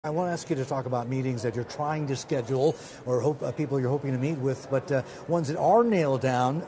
I want to ask you to talk about meetings that you're trying to schedule or people you're hoping to meet with, but ones that are nailed down.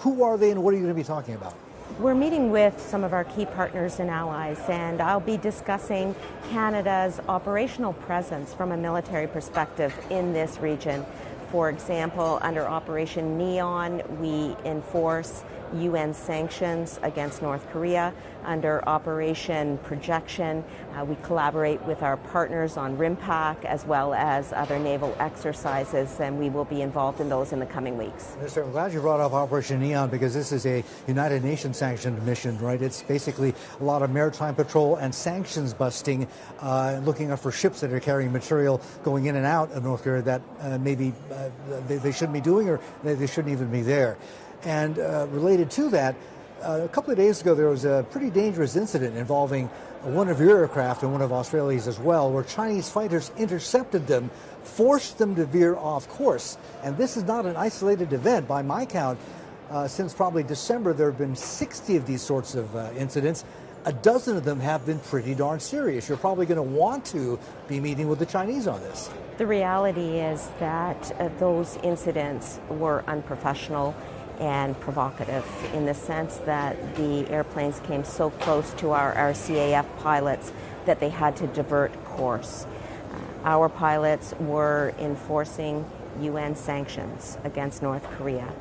Who are they and what are you going to be talking about? We're meeting with some of our key partners and allies, and I'll be discussing Canada's operational presence from a military perspective in this region. For example, under Operation Neon, we enforce UN sanctions against North Korea. Under Operation Projection, we collaborate with our partners on RIMPAC as well as other naval exercises, and we will be involved in those in the coming weeks. Yes, sir. I'm glad you brought up Operation Neon because this is a United Nations sanctioned mission, right? It's basically a lot of maritime patrol and sanctions busting, looking out for ships that are carrying material going in and out of North Korea that maybe they shouldn't be doing or they shouldn't even be there. And related to that, a couple of days ago there was a pretty dangerous incident involving one of your aircraft and one of Australia's as well, where Chinese fighters intercepted them, forced them to veer off course. And this is not an isolated event. By my count, since probably December, there have been 60 of these sorts of incidents. A dozen of them have been pretty darn serious. You're probably going to want to be meeting with the Chinese on this. The reality is that those incidents were unprofessional and provocative in the sense that the airplanes came so close to our RCAF pilots that they had to divert course. Our pilots were enforcing UN sanctions against North Korea,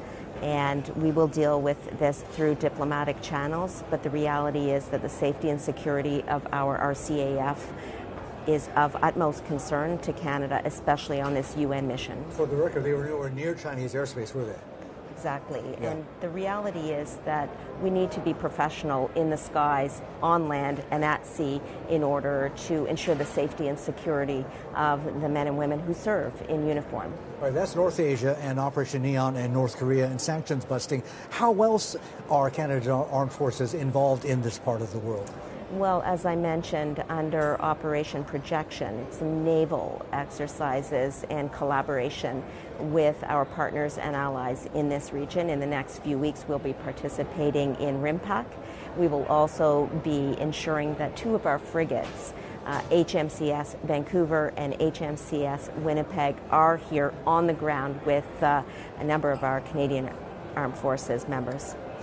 and we will deal with this through diplomatic channels, but the reality is that the safety and security of our RCAF is of utmost concern to Canada, especially on this UN mission. For the record, they were nowhere near Chinese airspace, were they? Exactly. Yeah. And the reality is that we need to be professional in the skies, on land, and at sea in order to ensure the safety and security of the men and women who serve in uniform. All right, that's North Asia and Operation Neon and North Korea and sanctions busting. How else are Canada's armed forces involved in this part of the world? Well, as I mentioned, under Operation Projection, it's naval exercises and collaboration with our partners and allies in this region. In the next few weeks, we'll be participating in RIMPAC. We will also be ensuring that two of our frigates, HMCS Vancouver and HMCS Winnipeg, are here on the ground with a number of our Canadian Armed Forces members.